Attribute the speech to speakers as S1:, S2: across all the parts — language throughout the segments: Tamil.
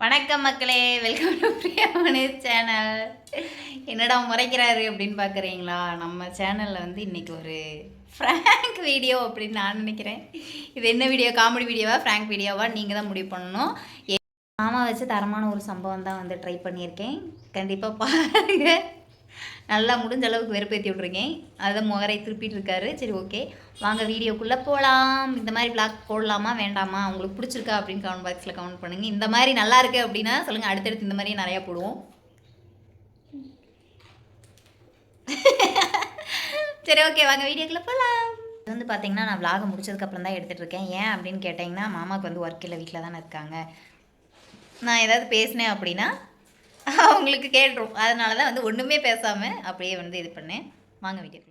S1: வணக்கம் மக்களே, வெல்கம் டு பிரியாமணி சேனல். என்னடா முறைக்கிறாரு அப்படின்னு பார்க்குறீங்களா? நம்ம சேனலில் வந்து இன்றைக்கி ஒரு ஃப்ராங்க் வீடியோ அப்படின்னு நான் நினைக்கிறேன். இது என்ன வீடியோ, காமெடி வீடியோவா ஃப்ராங்க் வீடியோவா நீங்கள் தான் முடிவு பண்ணணும். மாமா வச்சு தரமான ஒரு சம்பவம் தான் வந்து ட்ரை பண்ணியிருக்கேன். கண்டிப்பாக பாருங்கள். நல்லா முடிஞ்ச அளவுக்கு வெறுப்பேற்றி விட்ருக்கேன். அதை முகரை திருப்பிட்டு இருக்காரு. சரி, ஓகே, வாங்க வீடியோக்குள்ளே போகலாம். இந்த மாதிரி விளாக் போடலாமா வேண்டாமா, உங்களுக்கு பிடிச்சிருக்கா அப்படின்னு கமெண்ட் பாக்ஸில் கமெண்ட் பண்ணுங்கள். இந்த மாதிரி நல்லா இருக்குது அப்படின்னா சொல்லுங்கள், அடுத்தடுத்து இந்த மாதிரி நிறையா போடுவோம். சரி, ஓகே, வாங்க வீடியோக்குள்ளே போகலாம். இது வந்து பார்த்தீங்கன்னா நான் விளாக முடிச்சதுக்கப்புறம் தான் எடுத்துகிட்டு இருக்கேன். ஏன் அப்படின்னு கேட்டிங்கன்னா, மாமாவுக்கு வந்து ஒர்க் இல்லை, வீட்டில் தானே இருக்காங்க. நான் ஏதாவது பேசினேன் அப்படின்னா அவங்களுக்கு கேட்டுரும். அதனால தான் வந்து ஒன்றுமே பேசாமல் அப்படியே வந்து இது பண்ணேன். வாங்க வீடியோக்குள்ள.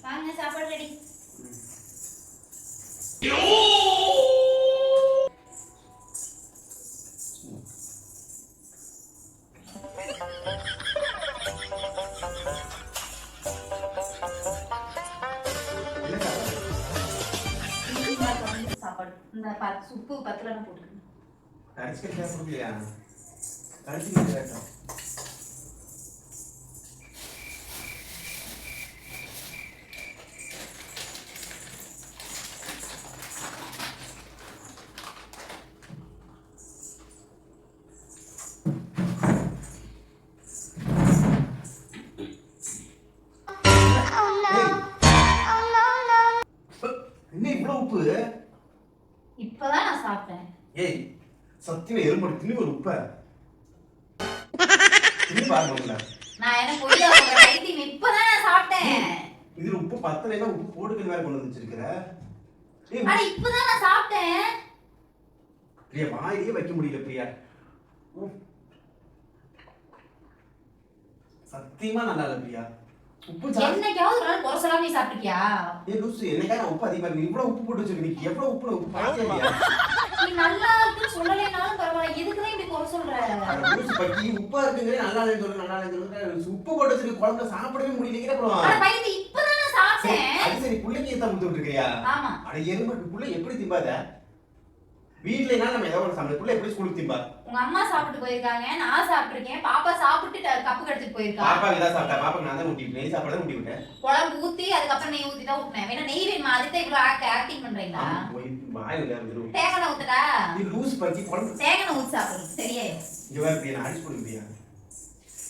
S1: வாங்க, சாப்பாடு ரெடி. சாப்பாடு இந்த உப்பு 10 போட்டுக்கணும். இப்பதான் நான் சாப்பிட்டேன்.
S2: ஏய், சத்தியமா எறும்பு திணி ஒரு உப்ப திணி பாருங்க.
S1: நான் என்ன பொய்யா சொல்றேன்? பைத்தியம், இப்பதான் நான் சாப்பிட்டேன்.
S2: இதுல உப்பு பத்தலைனா உப்பு போட்டுக்கிட்டு வேற கொண்டு வந்து வச்சிருக்கிற. ஏய்,
S1: அட இப்பதான் நான் சாப்பிட்டேன்.
S2: பிரியா, வாயிலே வைக்க முடியல பிரியா. சத்தியமா நல்லா இல்ல பிரியா. உப்பு
S1: என்னைக்காவது ஒரு நாள் குறை சொல்லாம நீ சாப்பிட்டியா?
S2: ஏய் லூசு, என்னைக்கா நான் உப்பு அதிகமா இருக்கு. இவ்வளவு உப்பு போட்டு வச்சிருக்க. நீ எவ்வளவு உப்பு பாத்தியா?
S1: நீ நல்லா இருக்குன்னு சொல்லலைனாலும் பரவாயில்லை, எதுக்கு தான் இப்படி குறை சொல்ற?
S2: லூசு பத்தி உப்பா இருக்குங்கறே நல்லா இல்லன்னு சொல்ற. நல்லா இல்லன்னு சொல்ற. உப்பு போட்டு வச்சிருக்க குழம்புல சாப்பிடவே முடியலங்கற அப்புறம்.
S1: அட பையன், இப்பதான் நான் சாப்பிட்டேன்.
S2: அது சரி, புள்ளைக்கு ஏத்த முத்து விட்டுருக்கியா?
S1: ஆமா.
S2: அட எறும்பு புள்ள எப்படி திம்பாத? வீட்ல என்ன நம்ம ஏதாவது சாப்பிட புள்ள எப்படி ஸ்கூலுக்கு திம்பா?
S1: உங்க அம்மா சாப்பிட்டு போயிருக்காங்க, நான் சாப்பிட்டிருக்கேன். பாப்பா சாப்பிட்டு கப்பு எடுத்துட்டு போயிருக்கா.
S2: பாப்பா ஏதாவது சாப்பிட்டா? பாப்பாக்கு நான் தான் ஊட்டி விட்டேன். நீ சாப்பாடு ஊட்டி விட்டேன்.
S1: குழம்பு ஊத்தி அதுக்கப்புறம் நெய் ஊத்தி தான் ஊத்துனேன். வேணா நெய் வேணுமா? அதுக்கு இவ்வளவு ஆக்டிங் பண்றீங்களா?
S2: வாய் வேற
S1: தேங்காய் ஊத்துடா.
S2: நீ லூஸ் பத்தி குழம்பு
S1: தேங்காய் ஊத்தி சாப்பிடு. சரியா?
S2: இங்க வேற பிரியா, அடிச்சு போடு பிரியா.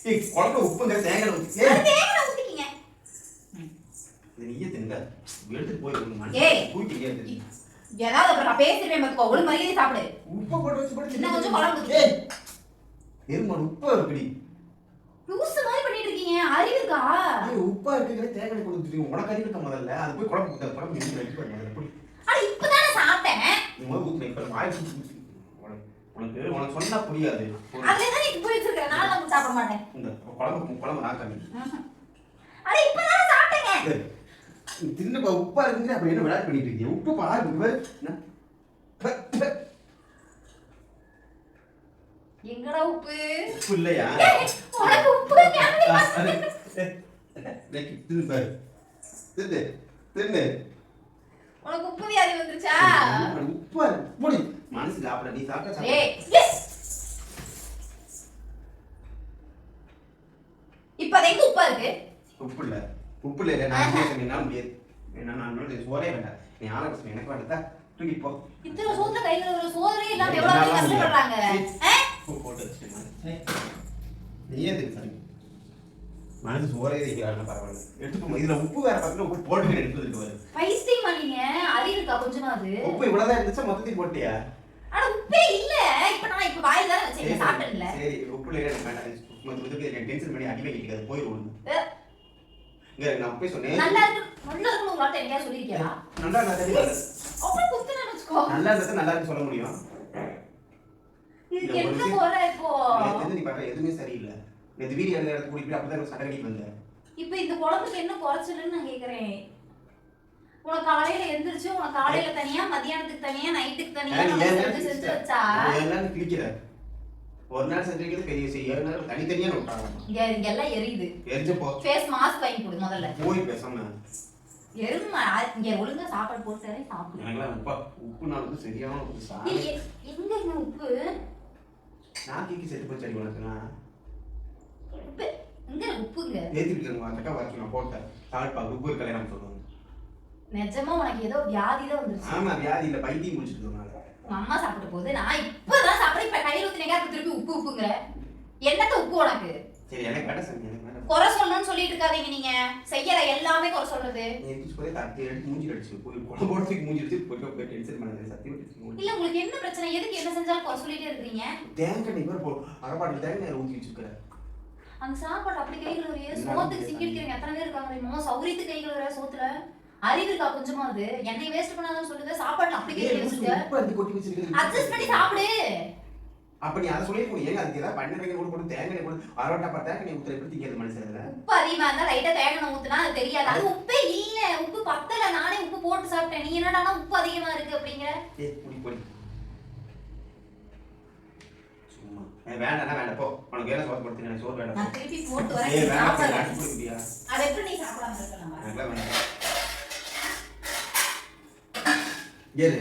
S2: ஏய், குழம்பு உப்புங்கற தேங்காய் ஊத்தி.
S1: ஏய், தேங்காய் ஊத்திக்கீங்க.
S2: இது நீயே திங்க. எடுத்துட்டு போய் ஒரு மணி.
S1: ஏய்,
S2: கூட்டி ஏத்து.
S1: ஏதாவது அப்புறம் நான் பேசிடுவேன் பாத்துக்கோ. ஒரு மரியாதை சாப்பிடு.
S2: உப்பு போட்டு வச்சு போடு.
S1: இன்னும் கொஞ்சம் குழம்பு ஊத்து.
S2: ஏய், எறும்பு உப்பு இருக்குடி.
S1: லூஸ் மாதிரி பண்ணிட்டு இருக்கீங்க. அறிவு இருக்கா?
S2: ஏய், உப்பா இருக்குங்கற தேங்காய் கொடுத்துட்டு உனக்கு அறிவு இருக்க முதல்ல. அது போய் குழம்பு ஊத்த. குழம்பு நீ ரெடி பண்ணு. அத புடி.
S1: அட இப்பதான் நான் சாப்பிட்டேன்.
S2: நீ முதல்ல ஊத்து. இப்ப வாய் ஊத்து. உனக்கு சொன்னா புரியாது.
S1: அதுதான் நீ போய் வச்சிருக்க. நான் தான் சாப்பிட மாட்டேன்.
S2: இந்த குழம்பு நான் கம்மி.
S1: அட இப்பதான் நான் சாப்பிட்டேங்க.
S2: தின்னு உப்பா இருக்குங்க. அப்ப என்ன விளையாட்டு பண்ணிட்டு இருக்கீங்க? உப்பு பாரு.
S1: எங்கடா உப்பு?
S2: உப்பு இல்லையா?
S1: உனக்கு உப்பு
S2: தின்னு பாரு. தின்னு.
S1: உனக்கு உப்பு வியாதி வந்துருச்சா?
S2: உப்பு மூடி. மனசு சாப்பிட நீ சாப்பிட்டா
S1: ஏய் இப்ப அது எங்க உப்பா இருக்கு?
S2: உப்பு இல்ல நான் என்ன முடியாது. நான் சோறே வேண்டாம். நீ ஆளு எனக்கு வேண்டா தூக்கி போ.
S1: இத்தனை சோத்துல கையில ஒரு சோறே இல்லாம எவ்வளவு கஷ்டப்படுறாங்க.
S2: போட்டு நீயே தெரியும் சாமி. மனசு சோறே வைக்கிறாங்க பரவாயில்ல. எடுத்து இதுல உப்பு வேற பக்கத்துல உப்பு போட்டு எடுத்துட்டு வரு.
S1: பைஸ்டிங் பண்ணீங்க. அறிவு இருக்கா கொஞ்சமாவது?
S2: உப்பு இவ்வளவுதான் இருந்துச்சா மொத்தத்தையும் போட்டியா?
S1: அட உப்பே இல்ல. இப்ப வாயில தான் வச்சேன் சாப்பிட்டேன்ல.
S2: சரி உப்பு இல்ல எனக்கு வேண்டாம். மொத்தத்துக்கு எனக்கு டென்ஷன் பண்ணி அடி வைக்கிறது போய் ஓடுது. இங்க நான் போய் சொன்னேன். நல்லா இருக்கு உங்கள்ட்ட என்னையா சொல்லிருக்கியா? நல்லா இல்ல அப்புறம் குத்துன வெச்சுக்கோ. நல்லா இருக்கு சொல்ல முடியும்.
S1: இது என்ன போற இப்போ?
S2: நீ பண்ற எதுவுமே சரியில்லை. இந்த வீடியோ எடுத்து கூடி போய் அப்பதான் சண்டை கட்டி வந்தேன்.
S1: இப்போ இந்த குழம்புக்கு என்ன குறைச்சலுன்னு நான் கேக்குறேன். உனக்கு காலையில எந்திரிச்சு உனக்கு காலையில தனியா மதியானத்துக்கு தனியா நைட்டுக்கு தனியா செஞ்சு வச்சா
S2: எல்லாம் கிளிக்கிற ஒரு நாள் செஞ்சிருக்கிறது பெரிய விஷயம். 7 நாள் தனித்தனியா விட்டாங்க.
S1: இங்க எல்லாம் எரியுது.
S2: எரிஞ்சு போ.
S1: ஃபேஸ் மாஸ்க் வாங்கி கொடு முதல்ல.
S2: போய் பேசாம.
S1: எருமா இங்க ஒழுங்கா சாப்பாடு போட்டுறே சாப்பிடு.
S2: எனக்குலாம் உப்பு நான் வந்து சரியான உப்பு சார்.
S1: எங்க உப்பு?
S2: நாக்கிக்கு செத்து போச்சு அடி உனக்குனா.
S1: உப்பு எங்க உப்புங்க?
S2: ஏத்திட்டு அந்த அக்கா வர நான் போட்டேன். சால்ட் பா உப்பு கல்யாணம் சொல்லுவாங்க.
S1: நிஜமா உனக்கு ஏதோ வியாதி தான் வந்துருச்சு.
S2: ஆமா வியாதி இல்ல பைத்தியம் முடிச்சிட்டு இருக்கனால.
S1: உங்க அம்மா சாப்பிட்ட போது நான் இப்பதான் சாப்பிடுறேன். இப்ப கையில ஊத்தினேங்க திருப்பி உப்பு உப்புங்கற. என்னத்த உப்பு உனக்கு?
S2: சரி எனக்கு வேண்டாம் சாமி எனக்கு வேண்டாம்.
S1: குறை சொல்லணும்னு சொல்லிட்டு இருக்காதீங்க நீங்க. செய்யற எல்லாமே குறை சொல்றது.
S2: நீ போய் தட்டி எடுத்து மூஞ்சி அடிச்சு போய் குழம்போடத்துக்கு மூஞ்சி அடிச்சு போய் டென்ஷன் பண்ணாத சத்தியம் அடிச்சு.
S1: இல்ல உங்களுக்கு என்ன பிரச்சனை? எதுக்கு என்ன செஞ்சாலும் குறை சொல்லிட்டே இருக்கீங்க?
S2: தேங்காய் நீ பேர் போ அரபாட்டில் தேங்காய் ஊத்தி வச்சிருக்க.
S1: அந்த சாப்பாடு அப்படி கைகள் ஒரே சோத்துக்கு சிக்கிடுக்கிறீங்க. எத்தனை பேர் இருக்காங்க தெரியுமா? சௌரியத்து கைகள் ஒரே சோத்துல அறிவு இருக்கா கொஞ்சமாவது? எண்ணெய் வேஸ்ட் பண்ணாதான் சொல்லுங்க. சாப்பாடு அப்படி கைகள் வச்சிருக்க.
S2: உப்பு எடுத்து கொட்டி வச்சிருக்க.
S1: அட்ஜஸ்ட் பண்ணி சாப்பிடு.
S2: அப்ப நீ அத சொல்லி போய் ஏங்க அதுக்கு ஏதாவது பண்ணறீங்க கூட போட்டு தேங்காய் போட்டு அரோட்டா பார்த்தா நீ ஊத்துற எப்படி திங்கிறது மனுஷன்ல?
S1: உப்பு அதிகமா இருந்தா லைட்டா தேங்காய் ஊத்துனா அது தெரியாது. அது உப்பே இல்ல. உப்பு பத்தல. நானே உப்பு போட்டு சாப்பிட்டேன். நீ என்னடானா உப்பு அதிகமா இருக்கு அப்படிங்கற?
S2: ஏய் புடி சும்மா வேண்டாம் வேண்டாம் போ. உனக்கு வேற சோறு போட்டு நான் சோறு வேண்டாம்.
S1: நான் திருப்பி போட்டு வரேன்.
S2: ஏய் வேண்டாம் புடிப்பியா?
S1: அத எப்படி நீ சாப்பிடாம இருக்கலாம்?
S2: எனக்கு வேண்டாம். ஏறு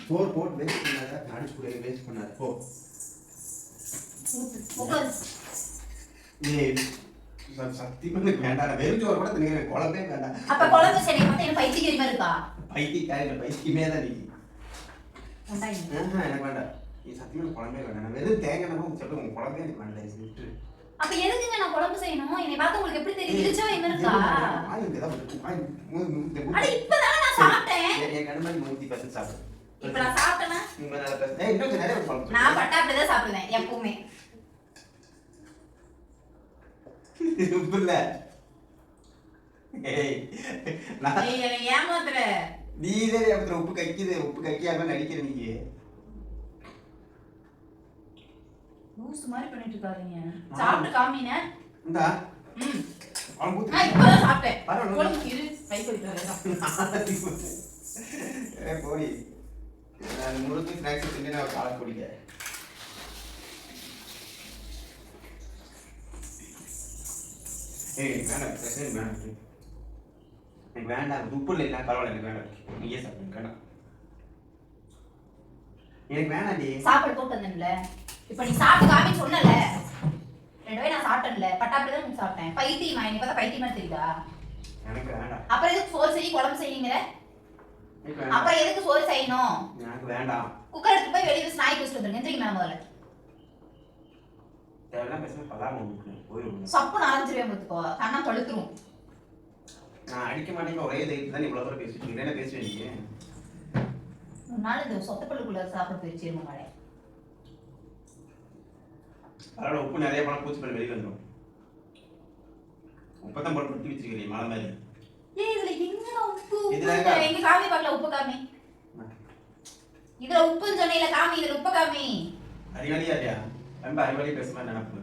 S2: சோறு போட்டு வேஸ்ட் பண்ணாத. அடிச்சு கூட வேஸ்ட் பண்ணாத போ.
S1: உட்கார்.
S2: ஏய் சத்தியமா வேண்டாம். வெறும் சோறு கூட திங்க குழம்பே வேண்டாம்.
S1: அப்ப குழம்பு சரி மத்த என்ன பைத்தியக்காரி மாதிரி இருக்கா?
S2: பைத்தியமே தான் நீ.
S1: உண்டாயிங்க.
S2: எனக்கு வேண்டாம். நீ சத்தியமா குழம்பே வேண்டாம். வெறும் தேங்காய் நம்ம சொல்லு உங்க குழம்பே எனக்கு வேண்டாம். விட்டு.
S1: அப்ப எதுக்குங்க நான் குழம்பு செய்யணும்? என்னை பார்த்தா உங்களுக்கு எப்படி தெரியும்? இழுச்சோ என்ன இருக்கா? அட இப்பதான் நான் சாப்பிட்டேன்.
S2: என் கண்ணாடி மூஞ்சி பசங்க சாப்பிடு.
S1: இப்ப நான் சாப்பிட்டேனா?
S2: நீங்க நல்லா பேச. இன்னும் நிறைய குழம்பு.
S1: நான் பட்டா அப்படியே தான் சாப்பிடுவேன் எப்பவுமே.
S2: உப்புல. ஏய் நான்
S1: நீ என்ன ஏமாத்துற.
S2: நீ இதே ஏமாத்துற. உப்பு கைக்காம நடிக்கிற நீ.
S1: லூஸ் மாதிரி பண்ணிட்டு இருக்காதீங்க. சாப்பிட்டு காமினே.
S2: இந்தா. குழம்பு ஊத்து.
S1: நான் இப்பதான் சாப்பிட்டேன்.
S2: பரவாயில்ல.
S1: குழம்பு இரு கை கழுவிட்டு வரேன்.
S2: ஏய் போடி. நான் முழுக்க ஸ்நாக்ஸ் தின்னு நான் காலை குடிக்க. ஏய் வேண்டாம் பிரச்சனை வேண்டாம். எனக்கு வேண்டாம். உப்பு இல்லை பரவாயில்ல எனக்கு வேண்டாம். நீயே சாப்பிடு வேண்டாம். எனக்கு வேணாம் டி.
S1: சாப்பாடு போட்டு வந்தேன்ல. இப்ப நீ சாப்பிட்டு காமின்னு சொன்னல. ரெண்டவே நான் சாப்பிட்டேன்ல. பட்டாப்படி தான் நான் சாப்பிட்டேன். பைத்தியமா நீ பார்த்தா பைத்தியமா தெரியுதா?
S2: எனக்கு வேண்டாம்.
S1: அப்புறம் எதுக்கு சோறு செய்ய குழம்பு செய்யுங்கற?
S2: எனக்கு வேண்டாம்.
S1: அப்புறம் எதுக்கு சோறு செய்யணும்?
S2: எனக்கு வேண்டாம்.
S1: குக்கர் எடுத்து போய் வெளிய வச்சு நாய்க்கு வச்சிட்டு வந்துருங்க. தெரியுமா முதல்ல?
S2: தேவலாம் பேச பலாம உங்களுக்கு போயிடும்.
S1: சப்பு நாரஞ்சிரவே முத்துக்கோ. கண்ணம் பழுத்துரும்.
S2: நான் அடிக்க மாட்டேங்க ஒரே தைரியத்துல தான் இவ்வளவு தூரம் பேசிட்டு இருக்கேன். என்ன பேசுவீங்க?
S1: ஒரு நாள் இந்த சொத்தப்பள்ளுக்குள்ள சாப்பிட போயிடுச்சு மாடே.
S2: அதோட உப்பு நிறைய பணம் பூச்சி பண்ணி வெளியே வந்துடும். உப்பத்தான் போட்டு கொட்டி வச்சிருக்கீங்க மலை மாதிரி.
S1: ஏய் இதுல எங்கடா உப்பு?
S2: இதுல இருக்கா?
S1: எங்க காமி பார்க்கல உப்பு காமி. இதுல உப்புன்னு சொன்னீல காமி. இதுல உப்பு காமி.
S2: அறிவாளியா இல்லையா? ரொம்ப அறிவாளி பேசுமா நினைப்பு.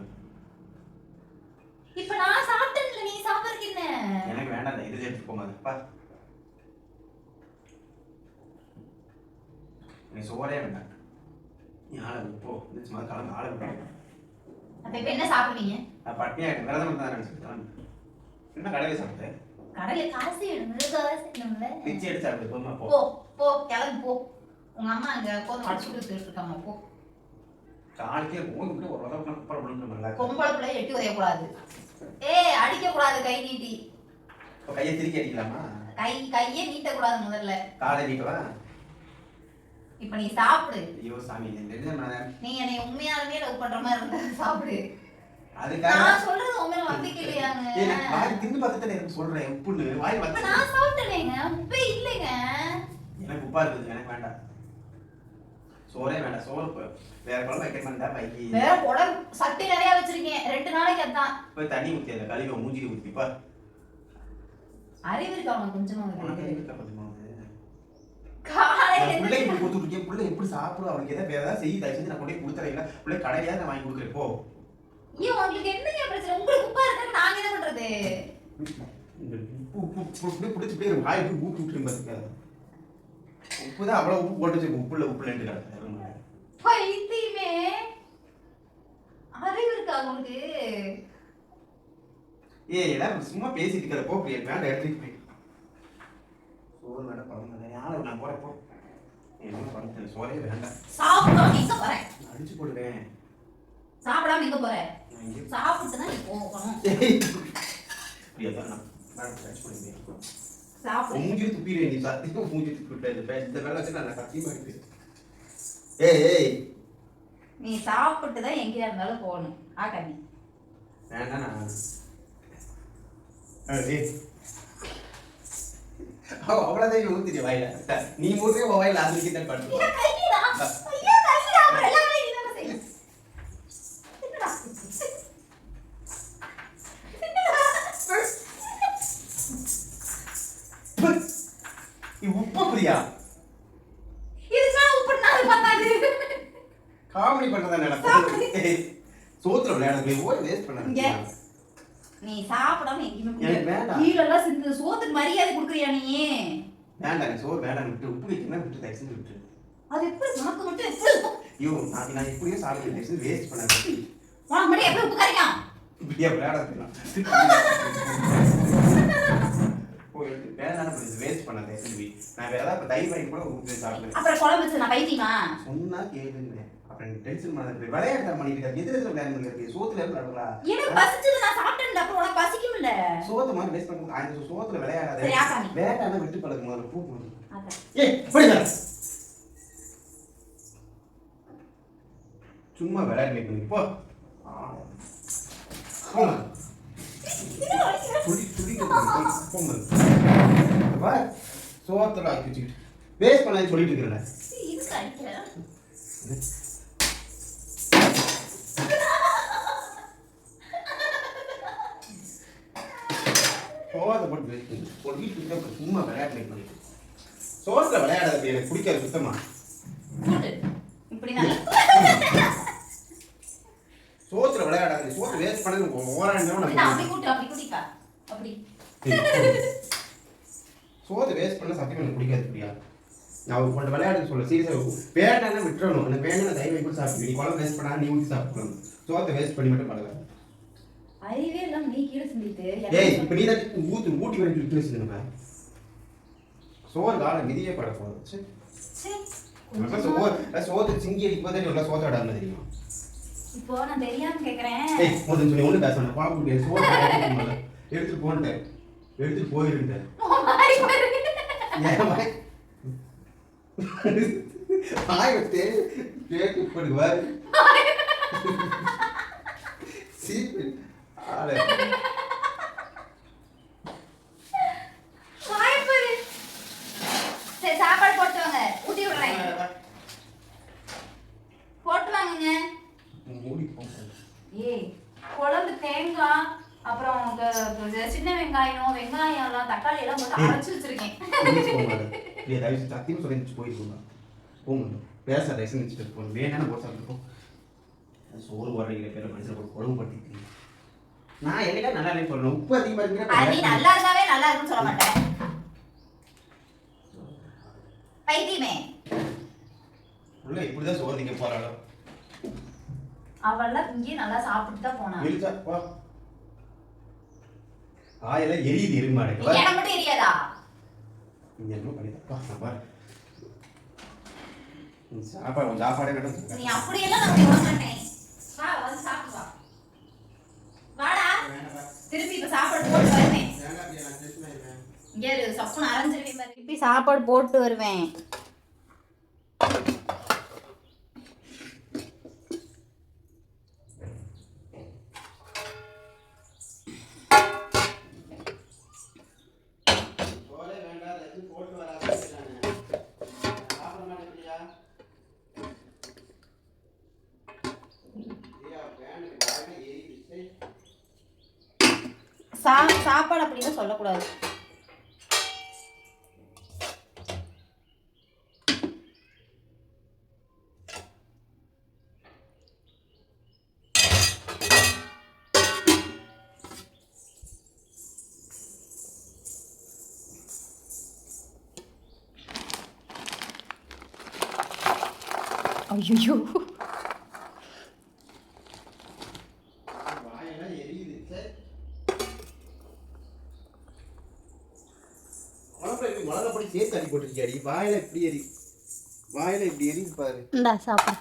S1: இப்ப நான் சாப்பிட்டேன்ல. நீ சாப்பிடுறதுக்கு என்ன?
S2: எனக்கு வேண்டாம். இது எடுத்து போகாது பா. நீ சோறே வேண்டாம். நீ ஆளை போ இந்த சும்மா கிளம்பு ஆளை விட்டு
S1: அப்ப இப்ப என்ன சாப்பிடுவீங்க?
S2: நான் பட்டினியாயிட்டேன் விரதம் இருந்தா நினைச்சிருக்கேன் என்ன கடையில் சாப்பிட்டேன்
S1: கடையில காசு வேணும்ல
S2: பிச்சை எடுத்து சாப்பிடு போமா போ
S1: போ போ கிளம்பு போ. உங்க அம்மா அங்க கோதம் அடிச்சு கொடுத்துட்டு இருக்காங்க போ.
S2: காலைக்கே போய் ஒரு உதவி குப்பரை பண்ணுறோம்ல
S1: பொம்பளை பிள்ளை எட்டி உதையக்கூடாது. அடிக்க கூடாது கை நீட்டி.
S2: இப்போ கையை திருக்கி அடிக்கலாமா?
S1: கையே நீட்டக்கூடாது முதல்ல.
S2: காலை நீட்டவா?
S1: இப்ப நீ சாப்பிடு.
S2: ஐயோ சாமி
S1: நீ என்னை உண்மையாலுமே லவ் பண்ற மாதிரி இருந்தா சாப்பிடு.
S2: அதுக்காக
S1: நான் சொல்றது உண்மையில நம்பிக்கை இல்லையாங்க?
S2: வாய் தின்னு பார்த்துட்டு எனக்கு சொல்றேன் உப்புன்னு வாய்
S1: இப்ப நான் சாப்பிட்டேனேங்க உப்பே இல்லைங்க.
S2: எனக்கு உப்பா இருக்குது எனக்கு வேண்டாம் சோறே வேண்டாம் சோறு வேற குழம்பு வைக்க மாட்டா பைக்கி
S1: வேற குழம்பு சட்டி நிறைய வச்சிருக்கேன் 2 நாளைக்கு அதான்.
S2: போய் தண்ணி ஊத்தி அந்த கழிவை மூஞ்சிக்கு ஊத்திப்பா.
S1: அறிவு இருக்கா உனக்கு கொஞ்சமா?
S2: பிள்ளை இப்படி கொடுத்துருக்கேன் பிள்ளை எப்படி சாப்பிடும் அவனுக்கு ஏதாவது வேற ஏதாவது செய்ய தயவு செஞ்சு நான் கொண்டு போய் கொடுத்துறேன் பிள்ளை கடையில நான் வாங்கி கொடுக்குறேன் போ.
S1: ஏன் உங்களுக்கு என்னங்க பிரச்சனை? உங்களுக்கு உப்பா இருக்கா நாங்க என்ன பண்றது?
S2: உப்பு பிடிச்சி போய் வாய் போய் ஊட்டி விட்டுருங்க பாத்துக்க. உப்பு தான் அவ்வளவு உப்பு போட்டு உப்புல உப்புலன்ட்டு கிடக்கு.
S1: பைத்தியமே அறிவு இருக்கா உங்களுக்கு?
S2: எல்லாம் சும்மா பேசிட்டு இருக்கிற போ பிரியா வேண்டாம் எடுத்துட்டு போய் சோறு வேண்டாம் பழம் வேண்டாம் யாரை நான் போறேன் போ. என்ன பண்ண சோறே வேண்டாம்.
S1: சாப்பிடாம எங்க போற?
S2: அடிச்சு போடுவேன்.
S1: சாப்பிடாம எங்க போற? சாப்பிட்டு தான் நீ போகணும்.
S2: பிரியா தான் நான் டச் பண்ணிட்டேன்.
S1: சாப்பிடு.
S2: மூஞ்சி துப்பிடுவேன் நீ சத்தியமா மூஞ்சி துப்பிட்டே இந்த வேலை வச்சு நான் சத்தியமா எடுத்து ஏய்
S1: நீ சாப்பிட்டு தான் எங்கேயா இருந்தாலும் போகணும். ஆகாமி
S2: வேண்டாம் நான் அவ்வளோதான் ஊத்திட்டு வாயில நீ மூட்டே வாயில அது கிட்ட பண்ணு. உப்பு பிரியா காமெடி பண்றதா நடக்கும். சோத்துல விளையாட ஓய் வேஸ்ட் பண்ணாங்க.
S1: நீ சாப்பிடாம எங்கேயுமே
S2: எனக்கு வேண்டாம்.
S1: கீழ எல்லாம் சிந்து சோத்துக்கு மரியாதை கொடுக்குறியா நீ?
S2: வேண்டாம் சோறு வேண்டாம் விட்டு உப்பு வைக்கணும் விட்டு தயவு விட்டு.
S1: அது எப்படி உனக்கு மட்டும் எப்படி?
S2: ஐயோ நான் எப்படியும் சாப்பிட்டு தயவு வேஸ்ட் பண்ணாங்க.
S1: உனக்கு மட்டும் எப்படி உப்பு கரைக்கும்?
S2: இப்படியா விளையாட வேண்டாம் வேஸ்ட் பண்ண தயவு நான் வேற ஏதாவது தயிர் வாங்கி கூட ஊற்றி சாப்பிடுவேன்.
S1: அப்புறம் குழம்பு வச்சு நான் பைத்தியமா?
S2: சொன்னா கேளுங்க அப்புறம் டென்ஷன் பண்ணாத விளையாட பண்ணிட்டு எதிர விளையாடுங்க இருக்கு சோத்துல இருந்து நடக்கலாம்.
S1: எனக்கு பசிச்சது நான் சாப்பிட்டேன் அப்புறம் உனக்கு பசிக்கும் இல்ல.
S2: சோத்து மாதிரி வேஸ்ட் பண்ண அந்த சோத்துல விளையாடாத.
S1: சரி ஆகாமி.
S2: வேண்டாம் விட்டு பழகு முதல்ல பூ போடு.
S1: அத.
S2: போய் வர. சும்மா விளையாடி பண்ணி போ. போங்க. துடி போங்க. வா சோத்துல ஆக்கி வச்சிட்டு வேஸ்ட் பண்ணாத சொல்லிட்டு இருக்கறல.
S1: இது கடிக்கல. சும்மா விளையாட்டு சோத்துல விளையாடாது எனக்கு பிடிக்காது சுத்தமா. சோத்துல விளையாடாது சோத்து வேஸ்ட் பண்ணது சோத்து வேஸ்ட் பண்ண சத்தியம் எனக்கு பிடிக்காது பிரியா. நான் கொஞ்சம் விளையாடுன்னு சொல்ல சீரியஸாக வேண்டாம்னா விட்டுறணும். எனக்கு வேண்டாம் தயவு கூட சாப்பிட்டு நீ குழம்பு வேஸ்ட் பண்ணா நீ ஊற்றி சாப்பிடணும். சோத்தை வேஸ்ட் பண்ணி மட்டும் பழக. அறிவே எல்லாம் நீ கீழே சிந்திட்டு
S2: இப்போ நீ தான் ஊட்டி வரைக்கும் விட்டு வச்சுருங்க. சோறு காலம் மிதியே பட போகுது. சோத்து சிங்கி அடிப்பதே எவ்வளோ சோத்த விடாம தெரியுமா?
S1: இப்போ நான் தெரியாம கேட்குறேன்.
S2: முதல் சொல்லி ஒன்று பேசணும் பாப்பு சோறு எடுத்துட்டு போன்ட்டேன் எடுத்துட்டு போயிருந்தேன். ஆயிரத்தே கேட்டு போடுவார் சீப்பு ஆளே
S1: சரி சாப்பாடு போட்டு வாங்க ஊட்டி விடுறேன். போட்டு வாங்குங்க. ஏய் குழம்பு தேங்காய் அப்புறம் சின்ன வெங்காயம் எல்லாம் தக்காளி எல்லாம் போட்டு அரைச்சு வச்சிருக்கேன்.
S2: சத்தியம் சொல்லி போயிருக்கோங்க போங்க பேச ரைஸ் வச்சுட்டு போகணும் வேணாலும் போட்டு சாப்பிட்டுருக்கோம். சோறு வரைகிற பேர மனுஷன் ஒரு குழம்பு படுத்திட்டு நான் என்னைக்கா நல்லா இல்லைன்னு சொல்லணும். உப்பு அதிகமாக இருக்கிற
S1: நல்லா இருந்தாவே நல்லா இருக்குன்னு சொல்ல மாட்டேன். பைத்தியமே
S2: உள்ள இப்படிதான் சோறு திங்க போறாளோ
S1: அவெல்லாம் இங்கே நல்லா சாப்பிட்டு தான் போனா
S2: வெளிச்சா வா ஆயெல்லாம் எரியுது இருமாடு
S1: எனக்கு மட்டும் எரியாதா
S2: நீ என்ன பண்ணிட்டா வா பாரு சாப்பாடே கட்ட
S1: நீ அப்படியெல்லாம் நான் விட மாட்டேன் வா வந்து சாப்பிட்டு வா வாடா திருப்பி இப்ப சாப்பாடு போட்டு வருவேன் இங்கே சப்புன்னு அரைஞ்சிருவேன் பாரு திருப்பி சாப்பாடு போட்டு வருவேன் சாப்பாடு அப்படின்னு சொல்லக்கூடாது ஐயோ
S2: மிளகா பொடி சேர்த்து அடி போட்டிருக்கியாடி வாயில இப்படி எரி வாயில இப்படி எரியுது பாரு
S1: இந்தா சாப்பிடு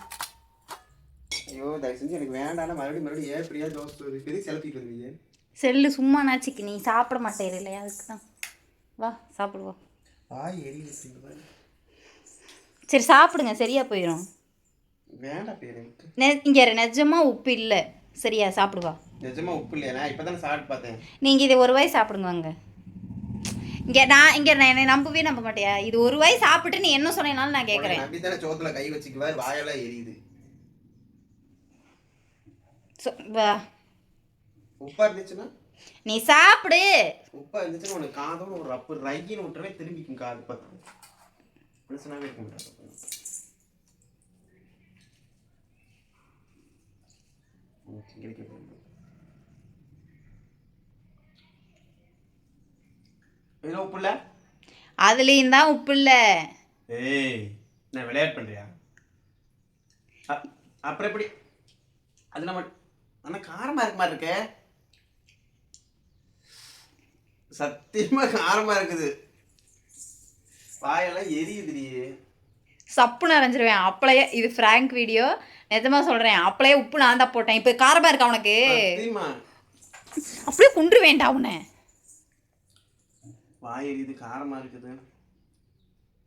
S2: ஐயோ தயவு செஞ்சு எனக்கு வேண்டாம் மறுபடியும் ஏன் இப்படியா தோசை பெரிய செலுத்திட்டு வந்தீங்க
S1: செல்லு சும்மா நாச்சிக்கு நீ சாப்பிட மாட்டேன் இல்லையா அதுக்கு தான் வா சாப்பிடுவா
S2: வாய் எரியுது
S1: சரி சாப்பிடுங்க சரியா போயிடும்
S2: வேண்டாம் பேரு
S1: இங்கே நிஜமா உப்பு இல்லை சரியா சாப்பிடுவா
S2: நிஜமா உப்பு இல்லையா நான் இப்போதானே சாப்பிட்டு பார்த்தேன்
S1: நீங்கள் இது ஒரு வாய் சாப்பிடுங்க வாங்க நான் என்னை நம்பவே நம்ப மாட்டியா இது ஒரு வாய் சாப்பிட்டு நீ என்ன சொன்னாலும் நான் கேட்குறேன்
S2: அப்படித்தானே சோத்துல கை வச்சுக்குவார் வாயெல்லாம் எரியுது உப்பா இருந்துச்சுன்னா
S1: நீ சாப்பிடு
S2: உப்பா இருந்துச்சுன்னா உனக்கு காதோட ஒரு ரப்பு ரையின்னு விட்டுறவே திரும்பிக்கும் காது பார்த்து பிரச்சனாவே இருக்க மாட்டாங்க உப்பு இல்ல
S1: அதுலயும் தான் உப்பு இல்ல
S2: ஏய் நான் விளையாட்டு பண்றியா அப்புறம் எப்படி அது நம்ம ஆனா காரமா இருக்க மாதிரி இருக்கு சத்தியமா காரமா இருக்குது வாயெல்லாம் எரியுது
S1: சப்புன்னு அரைஞ்சிருவேன் அப்பளையே இது ஃப்ராங்க் வீடியோ நிஜமா சொல்றேன் அப்பளையே உப்பு நான் தான் போட்டேன் இப்போ காரமா இருக்கா உனக்கு அப்படியே கொண்டு வேண்டாம் உன்னை
S2: வாய் எரியுது காரமா இருக்குது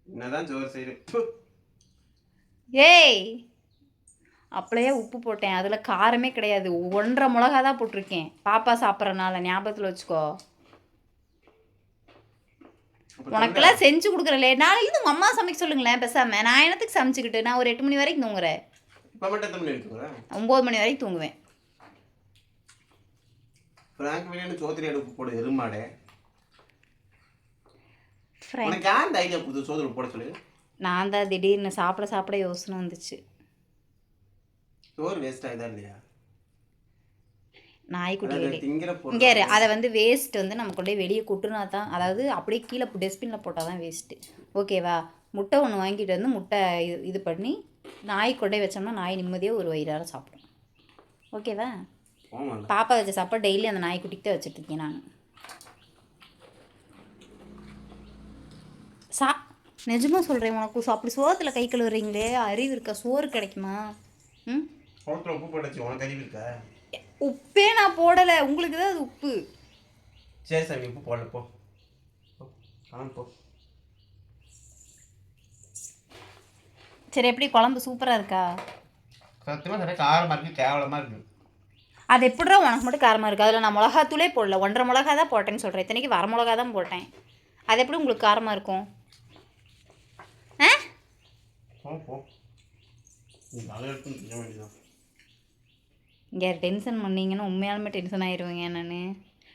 S2: என்னதான் ஜோர் செய்யுது
S1: ஏய் அப்படியே உப்பு போட்டேன் அதில் காரமே கிடையாது 1.5 மிளகா தான் போட்டிருக்கேன் பாப்பா சாப்பிட்றனால ஞாபகத்தில் வச்சுக்கோ உனக்கெல்லாம் செஞ்சு கொடுக்குறல நாளைக்கு உங்கள் அம்மா சமைக்க சொல்லுங்களேன் பேசாம நான் என்னத்துக்கு சமைச்சிக்கிட்டு நான் ஒரு 8 மணி வரைக்கும் தூங்குறேன் 9 மணி வரைக்கும் தூங்குவேன்
S2: உப்பு போடு எருமாடே உனக்கு யார் இந்த ஐடியா கொடுத்து சோதனை போட சொல்லு
S1: நான் தான் திடீர்னு சாப்பிட யோசனை வந்துச்சு
S2: சோறு வேஸ்ட் ஆகுதா இல்லையா
S1: நாய்க்குட்டி இங்கே அதை வந்து வேஸ்ட் வந்து நம்ம கொண்டு வெளியே கொட்டுனா தான் அதாவது அப்படியே கீழே டஸ்ட்பினில் போட்டால் தான் வேஸ்ட்டு ஓகேவா முட்டை ஒன்று வாங்கிட்டு வந்து முட்டை இது பண்ணி நாய் கொண்டே வச்சோம்னா நாய் நிம்மதியாக ஒரு வயிறார சாப்பிடும் ஓகேவா பாப்பா வச்ச சாப்பாடு டெய்லி அந்த நாய்க்குட்டிக்கு தான் வச்சுட்டு இருக்கேன் நான் நிஜமாக சொல்கிறேன் உனக்கு அப்படி சோத்தில் கை கழுவுறீங்களே அறிவு இருக்கா சோறு கிடைக்குமா ம்
S2: உப்பு போட்டுச்சு உனக்கு அறிவு இருக்கா
S1: உப்பே நான் போடலை உங்களுக்கு தான் அது உப்பு
S2: சரி சாமி உப்பு போடல போ போ
S1: சரி எப்படி குழம்பு சூப்பராக இருக்கா
S2: சத்தியமாக நிறைய காரமாக இருக்குது கேவலமாக இருக்குது
S1: அது எப்படிடா உனக்கு மட்டும் காரமாக இருக்குது அதில் நான் மிளகாத்தூளே போடல 1.5 மிளகா தான் போட்டேன்னு சொல்கிறேன் இத்தனைக்கு வர மிளகா தான் போட்டேன் அது எப்படி உங்களுக்கு காரமாக இருக்கும் இங்கே டென்ஷன் பண்ணீங்கன்னா உண்மையாலுமே டென்ஷன் ஆயிடுவேங்க நான்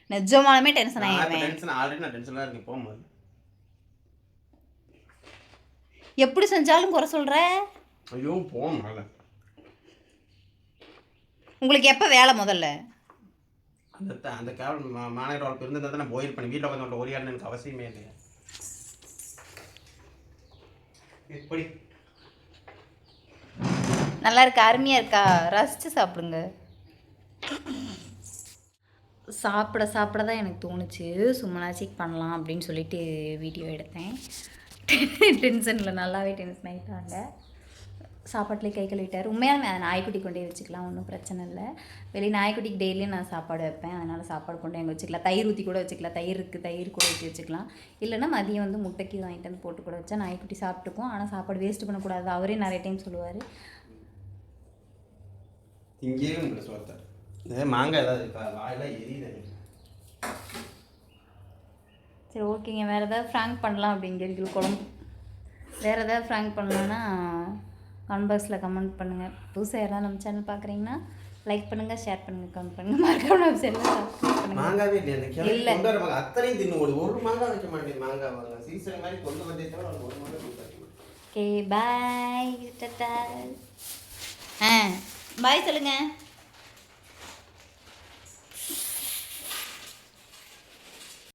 S1: நிஜமாலுமே டென்ஷன் ஆயிடுவேன் எப்படி செஞ்சாலும் குறை சொல்கிற
S2: ஐயோ போகல
S1: உங்களுக்கு எப்போ வேலை முதல்ல
S2: அந்த கேவலம் மாநகர வாழ்க்கை இருந்ததை நான் போயிருப்பேன் வீட்டில் உட்காந்து ஒரு ஆள் எனக்கு அவசியமே இல்லையா எப்படி
S1: நல்லா இருக்கா, அருமையாக இருக்கா, ரசித்து சாப்பிடுங்க. சாப்பிட சாப்பிட தான் எனக்கு தோணுச்சு சும்மனாச்சிக்கு பண்ணலாம் அப்படின்னு சொல்லிட்டு வீடியோ எடுத்தேன். டென்ஷனில் நல்லாவே டென்ஷன் ஆகிட்டாங்க. சாப்பாட்டிலே கை கழுவிட்டார். உண்மையாக அதை நாய்க்குட்டி கொண்டே வச்சுக்கலாம், ஒன்றும் பிரச்சனை இல்லை. வெளியே நாய்க்குட்டிக்கு டெய்லியும் நான் சாப்பாடு வைப்பேன், அதனால் சாப்பாடு கொண்டு அங்கே வச்சுக்கலாம். தயிர் ஊற்றி கூட வச்சுக்கலாம், தயிர் இருக்குது, தயிர் கூட ஊற்றி வச்சுக்கலாம். இல்லைன்னா மதியம் வந்து முட்டைக்கு வாங்கிட்டு வந்து போட்டு கூட வச்சா நாய்க்குட்டி சாப்பிட்டுக்கும். ஆனால் சாப்பாடு வேஸ்ட் பண்ணக்கூடாது, அவரே நிறைய டைம் சொல்லுவார்.
S2: மாங்காய் ஏதாவது வாயெல்லாம் எரியுது.
S1: சரி ஓகேங்க, வேறு ஏதாவது ஃப்ராங்க் பண்ணலாம் அப்படிங்கிறது குழம்பு. வேறு ஏதாவது ஃப்ராங்க் பண்ணலான்னா கமெண்ட் பாக்ஸில் கமெண்ட் பண்ணுங்கள். புதுசாக யாராவது நம்ம சேனல் பார்க்குறீங்கன்னா லைக் பண்ணுங்கள், ஷேர் பண்ணுங்கள், கமெண்ட் பண்ணுங்கள். மறக்காம நம்ம சேனலை சப்ஸ்கிரைப் பண்ணுங்கள்.
S2: மாங்காவே இல்லை அத்தனையும் தின்னு ஒரு மாங்காய் வைக்க மாட்டேன். மாங்காய் வாங்க சீசன் மாதிரி கொண்டு வந்தே தவிர ஒரு மாங்காய்.
S1: Okay bye. பாய் சொல்லுங்கள்.